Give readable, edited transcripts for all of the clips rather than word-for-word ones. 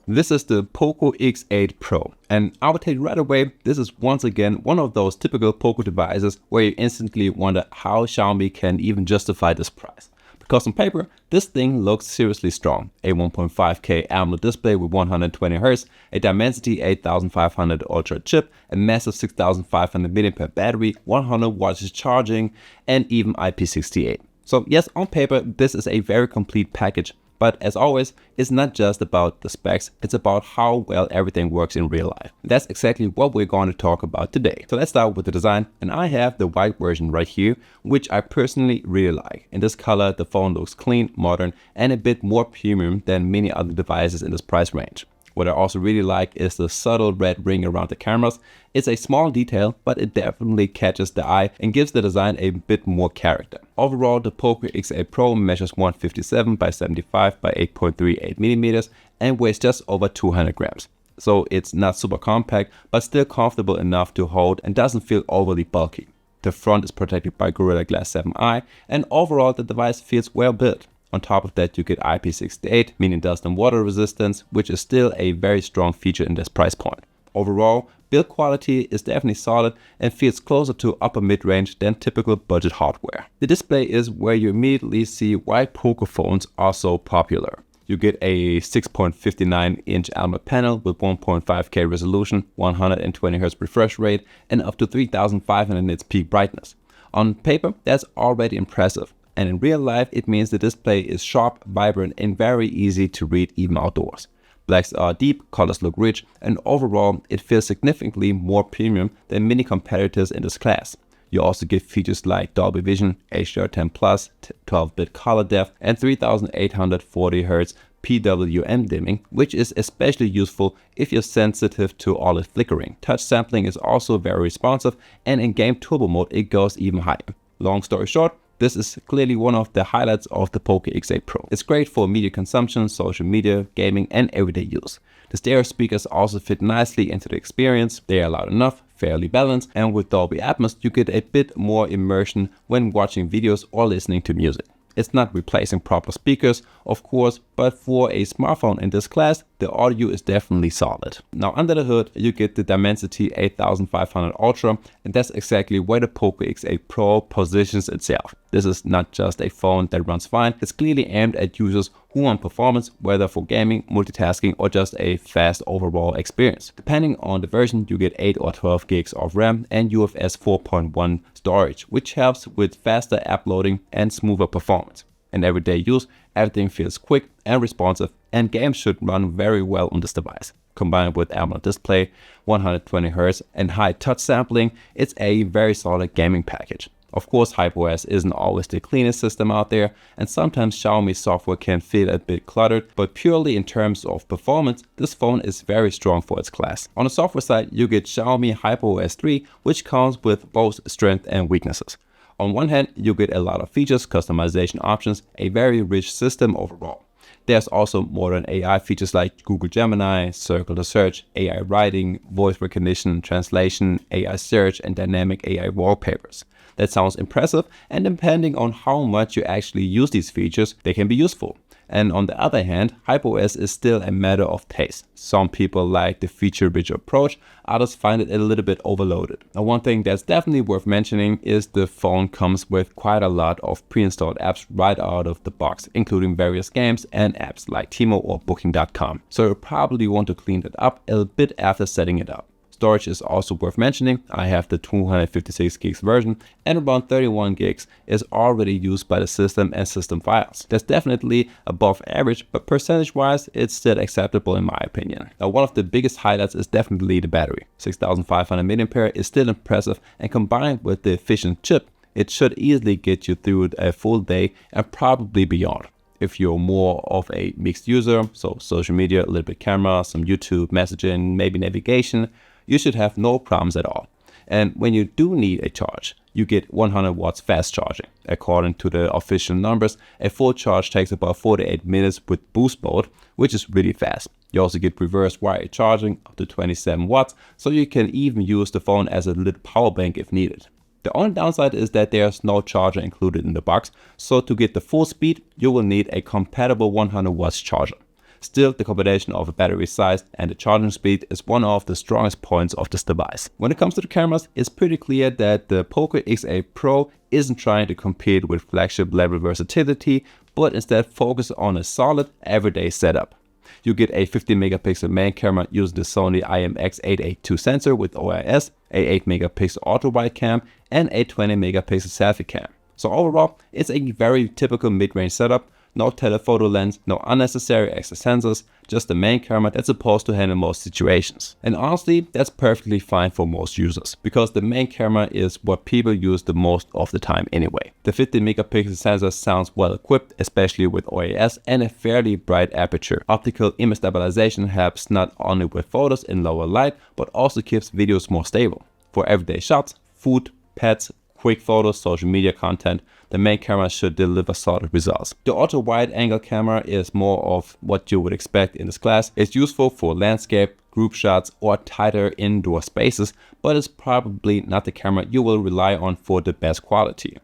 This is the Poco X8 Pro, and I would tell you right away, this is once again one of those typical Poco devices where you instantly wonder how Xiaomi can even justify this price. Because on paper, this thing looks seriously strong. A 1.5K AMOLED display with 120Hz, a Dimensity 8500 Ultra chip, a massive 6500 mAh battery, 100 watts charging, and even IP68. So yes, on paper, this is a very complete package. But as always, it's not just about the specs, it's about how well everything works in real life. That's exactly what we're going to talk about today. So let's start with the design, and I have the white version right here, which I personally really like. In this color, the phone looks clean, modern, and a bit more premium than many other devices in this price range. What I also really like is the subtle red ring around the cameras. It's a small detail, but it definitely catches the eye and gives the design a bit more character. Overall, the Poco X8 Pro measures 157 by 75 by 8.38 millimeters and weighs just over 200 grams. So it's not super compact, but still comfortable enough to hold and doesn't feel overly bulky. The front is protected by Gorilla Glass 7i, and overall the device feels well built. On top of that, you get IP68, meaning dust and water resistance, which is still a very strong feature in this price point. Overall, build quality is definitely solid and feels closer to upper mid-range than typical budget hardware. The display is where you immediately see why Poco phones are so popular. You get a 6.59-inch AMOLED panel with 1.5K resolution, 120Hz refresh rate, and up to 3500 nits peak brightness. On paper, that's already impressive. And in real life, it means the display is sharp, vibrant, and very easy to read even outdoors. Blacks are deep, colors look rich, and overall, it feels significantly more premium than many competitors in this class. You also get features like Dolby Vision, HDR10+, 12-bit color depth, and 3840Hz PWM dimming, which is especially useful if you're sensitive to OLED flickering. Touch sampling is also very responsive, and in game turbo mode, it goes even higher. Long story short, this is clearly one of the highlights of the Poco X8 Pro. It's great for media consumption, social media, gaming, and everyday use. The stereo speakers also fit nicely into the experience. They are loud enough, fairly balanced, and with Dolby Atmos, you get a bit more immersion when watching videos or listening to music. It's not replacing proper speakers, of course, but for a smartphone in this class, the audio is definitely solid. Now under the hood, you get the Dimensity 8500 Ultra, and that's exactly where the Poco X8 Pro positions itself. This is not just a phone that runs fine, it's clearly aimed at users who want performance, whether for gaming, multitasking, or just a fast overall experience. Depending on the version, you get 8 or 12 gigs of RAM and UFS 4.1 storage, which helps with faster app loading and smoother performance. In everyday use, everything feels quick and responsive, and games should run very well on this device. Combined with AMOLED display, 120Hz, and high touch sampling, it's a very solid gaming package. Of course, HyperOS isn't always the cleanest system out there, and sometimes Xiaomi software can feel a bit cluttered, but purely in terms of performance, this phone is very strong for its class. On the software side, you get Xiaomi HyperOS 3, which comes with both strengths and weaknesses. On one hand, you get a lot of features, customization options, a very rich system overall. There's also modern AI features like Google Gemini, Circle to Search, AI writing, voice recognition, translation, AI search, and dynamic AI wallpapers. That sounds impressive, and depending on how much you actually use these features, they can be useful. And on the other hand, HyperOS is still a matter of taste. Some people like the feature-rich approach, others find it a little bit overloaded. Now, one thing that's definitely worth mentioning is the phone comes with quite a lot of pre-installed apps right out of the box, including various games and apps like Timo or Booking.com. So you'll probably want to clean it up a bit after setting it up. Storage is also worth mentioning. I have the 256 gigs version, and around 31 gigs is already used by the system and system files. That's definitely above average, but percentage wise, it's still acceptable in my opinion. Now, one of the biggest highlights is definitely the battery. 6500 mAh is still impressive, and combined with the efficient chip, it should easily get you through a full day and probably beyond. If you're more of a mixed user, so social media, a little bit camera, some YouTube, messaging, maybe navigation, you should have no problems at all. And when you do need a charge, you get 100 watts fast charging. According to the official numbers, a full charge takes about 48 minutes with boost mode, which is really fast. You also get reverse wired charging up to 27 watts, so you can even use the phone as a little power bank if needed. The only downside is that there's no charger included in the box, so to get the full speed, you will need a compatible 100 watts charger. Still, the combination of a battery size and the charging speed is one of the strongest points of this device. When it comes to the cameras, it's pretty clear that the Poco X8 Pro isn't trying to compete with flagship level versatility, but instead focus on a solid everyday setup. You get a 50 megapixel main camera using the Sony IMX882 sensor with OIS, a 8 megapixel ultra wide cam, and a 20 megapixel selfie cam. So overall, it's a very typical mid-range setup. No telephoto lens, no unnecessary extra sensors, just the main camera that's supposed to handle most situations. And honestly, that's perfectly fine for most users, because the main camera is what people use the most of the time anyway. The 50 megapixel sensor sounds well equipped, especially with OIS and a fairly bright aperture. Optical image stabilization helps not only with photos in lower light, but also keeps videos more stable. For everyday shots, food, pets, quick photos, social media content, the main camera should deliver solid results. The ultra wide angle camera is more of what you would expect in this class. It's useful for landscape, group shots, or tighter indoor spaces, but it's probably not the camera you will rely on for the best quality.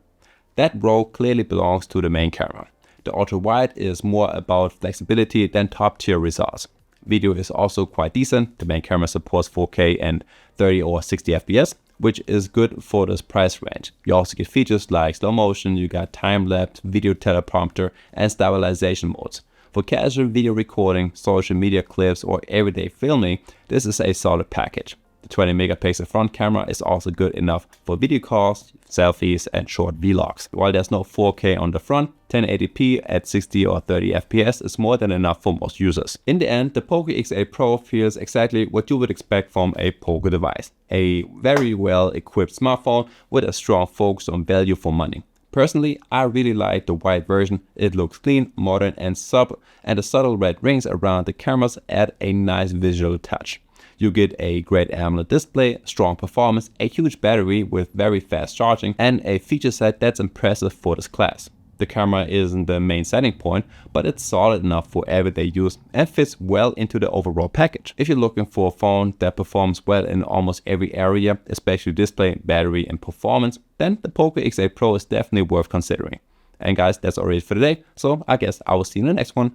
That role clearly belongs to the main camera. The ultra wide is more about flexibility than top tier results. Video is also quite decent. The main camera supports 4K and 30 or 60 FPS, which is good for this price range. You also get features like slow motion, you got time-lapse, video teleprompter, and stabilization modes. For casual video recording, social media clips, or everyday filming, this is a solid package. The 20 megapixel front camera is also good enough for video calls, selfies, and short vlogs. While there's no 4K on the front, 1080p at 60 or 30 FPS is more than enough for most users. In the end, the Poco X8 Pro feels exactly what you would expect from a Poco device. A very well equipped smartphone with a strong focus on value for money. Personally, I really like the white version. It looks clean, modern, and the subtle red rings around the cameras add a nice visual touch. You get a great AMOLED display, strong performance, a huge battery with very fast charging, and a feature set that's impressive for this class. The camera isn't the main selling point, but it's solid enough for everyday use and fits well into the overall package. If you're looking for a phone that performs well in almost every area, especially display, battery, and performance, then the Poco X8 Pro is definitely worth considering. And guys, that's already for today, so I guess I will see you in the next one.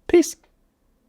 Peace!